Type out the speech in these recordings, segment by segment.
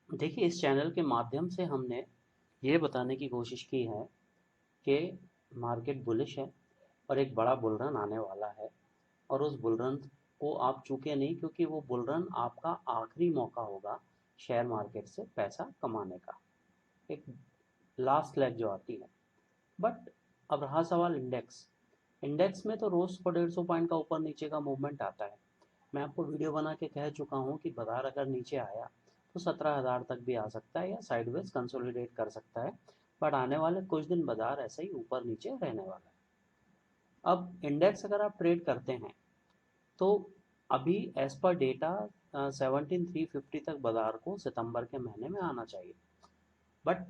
देखिए, इस चैनल के माध्यम से हमने ये बताने की कोशिश की है कि मार्केट बुलिश है और एक बड़ा बुल रन आने वाला है। और उस बुल रन को आप चूके नहीं, क्योंकि वो बुल रन आपका आखिरी मौका होगा शेयर मार्केट से पैसा कमाने का, एक लास्ट लेग जो आती है। बट अब रहा सवाल इंडेक्स। इंडेक्स में तो रोज 150 पॉइंट का ऊपर नीचे का मूवमेंट आता है। मैं आपको वीडियो बना के कह चुका हूँ कि बाजार अगर नीचे आया तो 17,000 तक भी आ सकता है या साइडवेज कंसोलिडेट कर सकता है। बट आने वाले कुछ दिन बाजार ऐसे ही ऊपर नीचे रहने वाला है। अब इंडेक्स अगर आप ट्रेड करते हैं तो अभी एज पर डेटा 17,350 तक बाजार को सितंबर के महीने में आना चाहिए। बट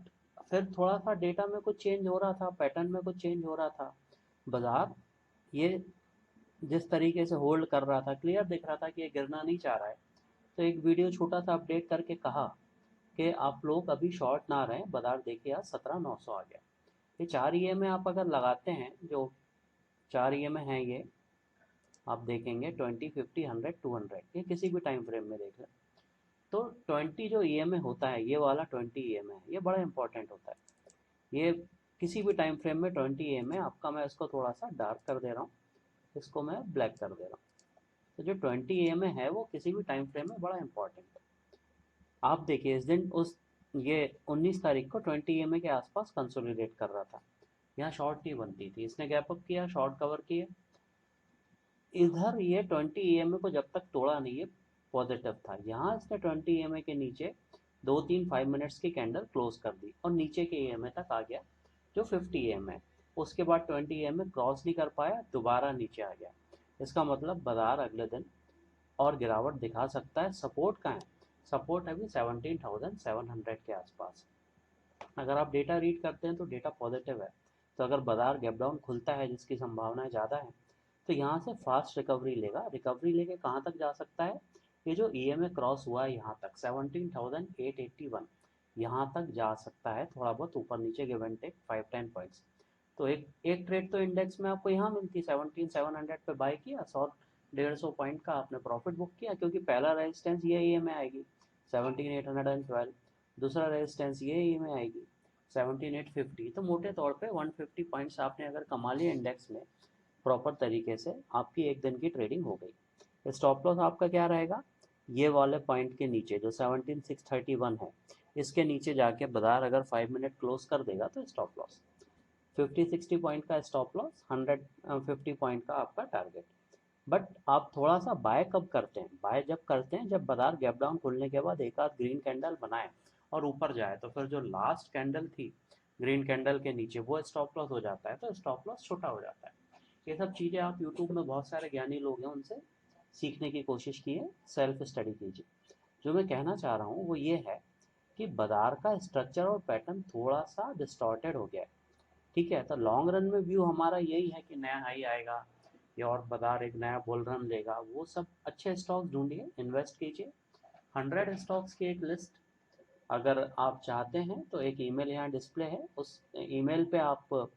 फिर थोड़ा सा डेटा में कुछ चेंज हो रहा था, पैटर्न में कुछ चेंज हो रहा था। बाजार ये जिस तरीके से होल्ड कर रहा था, क्लियर दिख रहा था कि ये गिरना नहीं चाह रहा है। तो एक वीडियो छोटा सा अपडेट करके कहा कि आप लोग अभी शॉर्ट ना रहें, बाजार देखिए आज 17,900 आ गया। ये 4 EMA आप अगर लगाते हैं, जो 4 EMA हैं ये, आप देखेंगे 20, 50, 100, 200, ये किसी भी टाइम फ्रेम में देख लें। तो 20 जो EMA होता है, ये वाला 20 EMA है, ये बड़ा इंपॉर्टेंट होता है। ये किसी भी टाइम फ्रेम में 20 EMA आपका, मैं इसको थोड़ा सा डार्क कर दे रहा हूँ, इसको मैं ब्लैक कर दे रहा हूँ। तो जो 20 EMA है वो किसी भी टाइम फ्रेम में बड़ा इंपॉर्टेंट है। आप देखिए इस दिन उस ये 19 तारीख को 20 EMA के आसपास कंसोलिडेट कर रहा था। यहाँ शॉर्ट नहीं बनती थी, इसने गैप अप किया, शॉर्ट कवर किए। इधर ये 20 EMA को जब तक तोड़ा नहीं है, पॉजिटिव था। यहाँ इसने 20 EMA के नीचे 2, 3, 5 मिनट्स की कैंडल क्लोज कर दी और नीचे के EMA तक आ गया जो 50 EMA है। उसके बाद 20 EMA क्रॉस नहीं कर पाया, दोबारा नीचे आ गया। इसका मतलब बाजार अगले दिन और गिरावट दिखा सकता है। सपोर्ट कहाँ है? सपोर्ट अभी 17,700 के आसपास। अगर आप डेटा रीड करते हैं तो डेटा पॉजिटिव है। तो अगर बाजार गैप डाउन खुलता है, जिसकी संभावनाएं ज़्यादा है, तो यहाँ से फास्ट रिकवरी लेगा। रिकवरी लेके कहाँ तक जा सकता है? ये जो EMA क्रॉस हुआ है यहाँ तक 17,881, यहाँ तक जा सकता है। थोड़ा बहुत ऊपर नीचे गिव एंड टेक 5-10 पॉइंट्स। तो एक एक ट्रेड तो इंडेक्स में आपको यहाँ मिलती, 17,700 पे बाय किया, 100-150 पॉइंट का आपने प्रॉफिट बुक किया, क्योंकि पहला रेजिस्टेंस ये EMA आएगी 17,812, दूसरा रेजिस्टेंस ये EMA आएगी 17,850। तो मोटे तौर पे 150 पॉइंट्स आपने अगर कमा लिए इंडेक्स में प्रॉपर तरीके से, आपकी एक दिन की ट्रेडिंग हो गई। स्टॉप लॉस आपका क्या रहेगा? ये वाले पॉइंट के नीचे जो 17,631 है, इसके नीचे जाके बाजार अगर 5 मिनट क्लोज कर देगा तो स्टॉप लॉस 50-60 पॉइंट का स्टॉप लॉस, 150 पॉइंट का आपका टारगेट। बट आप थोड़ा सा बाय कब करते हैं? बाय जब करते हैं जब बाजार गैप डाउन खुलने के बाद एक आध ग्रीन कैंडल बनाए और ऊपर जाए, तो फिर जो लास्ट कैंडल थी ग्रीन कैंडल के नीचे, वो स्टॉप लॉस हो जाता है, तो स्टॉप लॉस छोटा हो जाता है। ये सब चीज़ें आप यूट्यूब में बहुत सारे ज्ञानी लोग हैं, उनसे सीखने की कोशिश कीजिए, सेल्फ स्टडी कीजिए। जो मैं कहना चाह रहा हूँ वो ये है कि बाजार का स्ट्रक्चर और पैटर्न थोड़ा सा डिस्टॉर्टेड हो गया है। ठीक है, तो लॉन्ग रन में व्यू हमारा यही है कि नया हाई आएगा या और बाजार एक नया बुल रन लेगा। वो सब अच्छे स्टॉक्स ढूंढिए, इन्वेस्ट कीजिए। 100 स्टॉक्स की एक लिस्ट अगर आप चाहते हैं तो एक ईमेल यहाँ डिस्प्ले है, उस ईमेल पे आप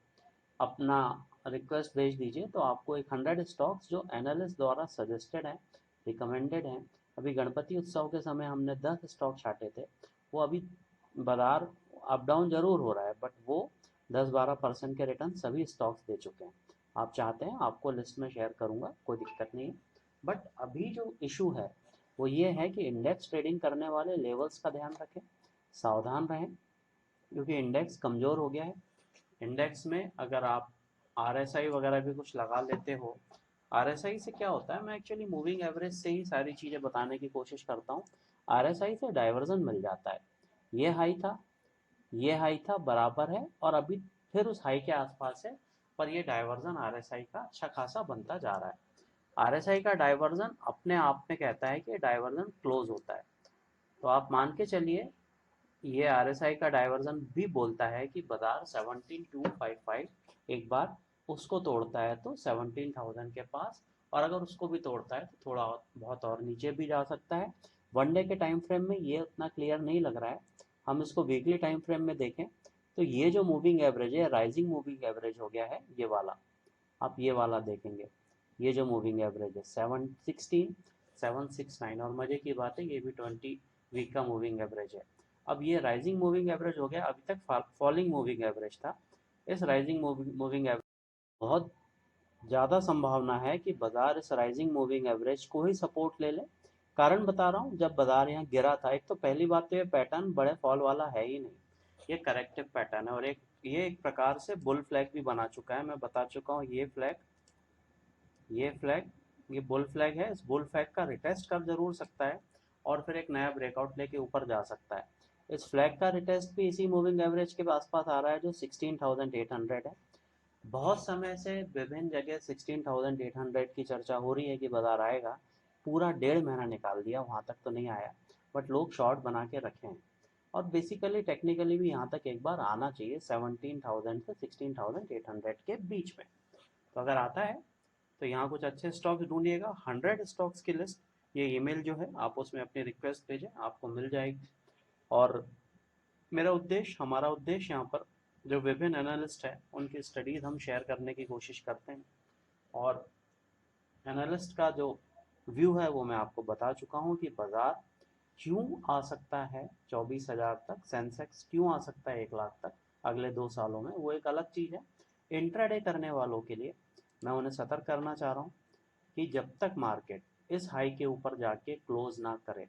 अपना रिक्वेस्ट भेज दीजिए, तो आपको एक 100 स्टॉक्स जो एनालिस्ट द्वारा सजेस्टेड है, रिकमेंडेड हैं। अभी गणपति उत्सव के समय हमने 10 स्टॉक छाटे थे। वो अभी बाजार अप डाउन जरूर हो रहा है, बट वो 10-12% के रिटर्न सभी स्टॉक्स दे चुके हैं। आप चाहते हैं आपको लिस्ट में शेयर करूंगा, कोई दिक्कत नहीं है। बट अभी जो इशू है वो ये है कि इंडेक्स ट्रेडिंग करने वाले लेवल्स का ध्यान रखें, सावधान रहें, क्योंकि इंडेक्स कमज़ोर हो गया है। इंडेक्स में अगर आप RSI वगैरह भी कुछ लगा लेते हो, RSI से क्या होता है, मैं एक्चुअली मूविंग एवरेज से ही सारी चीज़ें बताने की कोशिश करता हूँ। RSI से डाइवर्जन मिल जाता है। ये हाई था, ये हाई था, बराबर है, और अभी फिर उस हाई के आसपास है। पर ये डाइवर्जन RSI का अच्छा खासा बनता जा रहा है। RSI का डाइवर्जन अपने आप में कहता है कि डाइवर्जन क्लोज होता है। तो आप मान के चलिए, ये RSI का डाइवर्जन भी बोलता है कि बाजार 17,255 एक बार उसको तोड़ता है तो 17,000 के पास, और अगर उसको भी तोड़ता है तो थोड़ा बहुत और नीचे भी जा सकता है। वनडे के टाइम फ्रेम में ये उतना क्लियर नहीं लग रहा है। हम इसको वीकली टाइम फ्रेम में देखें तो ये जो मूविंग एवरेज है, राइजिंग मूविंग एवरेज हो गया है ये वाला। आप ये वाला देखेंगे, ये जो मूविंग एवरेज है 716, 769, और मज़े की बात है ये भी 20 वीक का मूविंग एवरेज है। अब ये राइजिंग मूविंग एवरेज हो गया, अभी तक फॉलिंग मूविंग एवरेज था। इस राइजिंग मूविंग एवरेज बहुत ज़्यादा संभावना है कि बाजार इस राइजिंग मूविंग एवरेज को ही सपोर्ट ले ले। कारण बता रहा हूँ, जब बाजार यहाँ गिरा था, एक तो पहली बात तो ये पैटर्न बड़े फॉल वाला है ही नहीं, ये करेक्टिव पैटर्न है, और ये एक प्रकार से बुल फ्लैग भी बना चुका है। मैं बता चुका हूँ, ये फ्लैग ये बुल फ्लैग है। इस बुल फ्लैग का रिटेस्ट कर जरूर सकता है और फिर एक नया ब्रेकआउट लेके ऊपर जा सकता है। इस फ्लैग का रिटेस्ट भी इसी मूविंग एवरेज के आसपास आ रहा है जो 16,800 है। बहुत समय से विभिन्न जगह 16,800 की चर्चा हो रही है कि बाजार आएगा, पूरा 1.5 महीना निकाल दिया, वहां तक तो नहीं आया, बट लोग शॉर्ट बना के रखे हैं। और बेसिकली टेक्निकली भी यहाँ तक एक बार आना चाहिए 17,000 से 16,800 के बीच में। तो अगर आता है तो यहाँ कुछ अच्छे स्टॉक्स ढूंढिएगा, 100 स्टॉक्स की लिस्ट, ये ईमेल जो है आप उसमें अपनी रिक्वेस्ट भेजें, आपको मिल जाएगी। और हमारा उद्देश्य यहाँ पर जो विभिन्न एनालिस्ट है उनकी स्टडीज हम शेयर करने की कोशिश करते हैं। और एनालिस्ट का जो व्यू है वो मैं आपको बता चुका हूँ कि बाजार क्यों आ सकता है 24,000 तक, सेंसेक्स क्यों आ सकता है 1 लाख तक अगले 2 सालों में, वो एक अलग चीज़ है। इंट्राडे करने वालों के लिए मैं उन्हें सतर्क करना चाह रहा हूँ कि जब तक मार्केट इस हाई के ऊपर जाके क्लोज ना करे,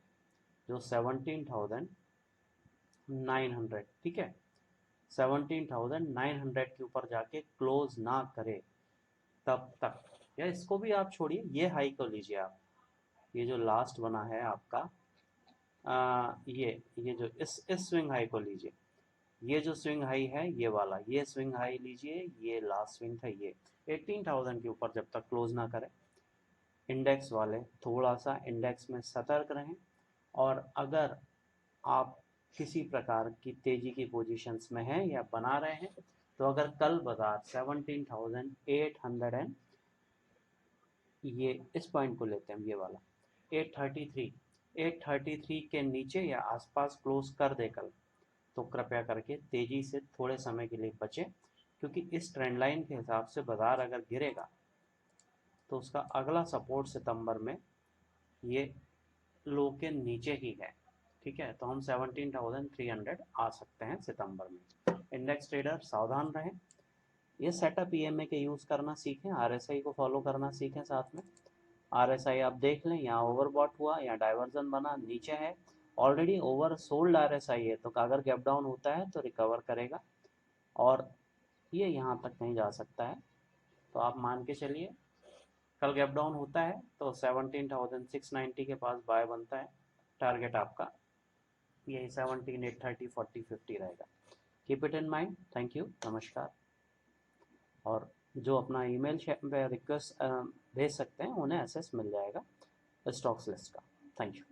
जो 17,900, ठीक है, 17,900 के ऊपर जाके क्लोज ना करे तब तक, या इसको भी आप छोड़िए, ये हाई को लीजिए आप, ये जो लास्ट बना है आपका, ये जो इस स्विंग हाई को लीजिए, ये जो स्विंग हाई है ये वाला, ये स्विंग हाई लीजिए, ये लास्ट स्विंग था ये, 18,000 के ऊपर जब तक क्लोज ना करे, इंडेक्स वाले थोड़ा सा इंडेक्स में सतर्क रहें। और अगर आप किसी प्रकार की तेजी की पोजीशंस में हैं या बना रहे हैं, तो अगर कल बाजार 17,800 ये इस पॉइंट को लेते हैं, ये वाला 833 के नीचे या आसपास क्लोज कर दे कल, तो कृपया करके तेजी से थोड़े समय के लिए बचें, क्योंकि इस ट्रेंड लाइन के हिसाब से बाजार अगर गिरेगा तो उसका अगला सपोर्ट सितंबर में ये लो के नीचे ही है। ठीक है, तो हम 17,300 आ सकते हैं सितंबर में। इंडेक्स ट्रेडर सावधान रहें, ये सेटअप ईएमए के यूज़ करना सीखें, आरएसआई को फॉलो करना सीखें साथ में। आरएसआई आप देख लें, यहाँ ओवरबॉट हुआ, यहाँ डाइवर्जन बना, नीचे है, ऑलरेडी ओवर सोल्ड आरएसआई है, तो अगर गैप डाउन होता है तो रिकवर करेगा और ये यहाँ तक नहीं जा सकता है। तो आप मान के चलिए कल गैप डाउन होता है तो 17,690 के पास बाय बनता है, टारगेट आपका यही 17,830, 40, 50 रहेगा। Keep it in mind. Thank you, नमस्कार। और जो अपना ईमेल रिक्वेस्ट भेज सकते हैं उन्हें एक्सेस मिल जाएगा स्टॉक्स लिस्ट का। Thank you.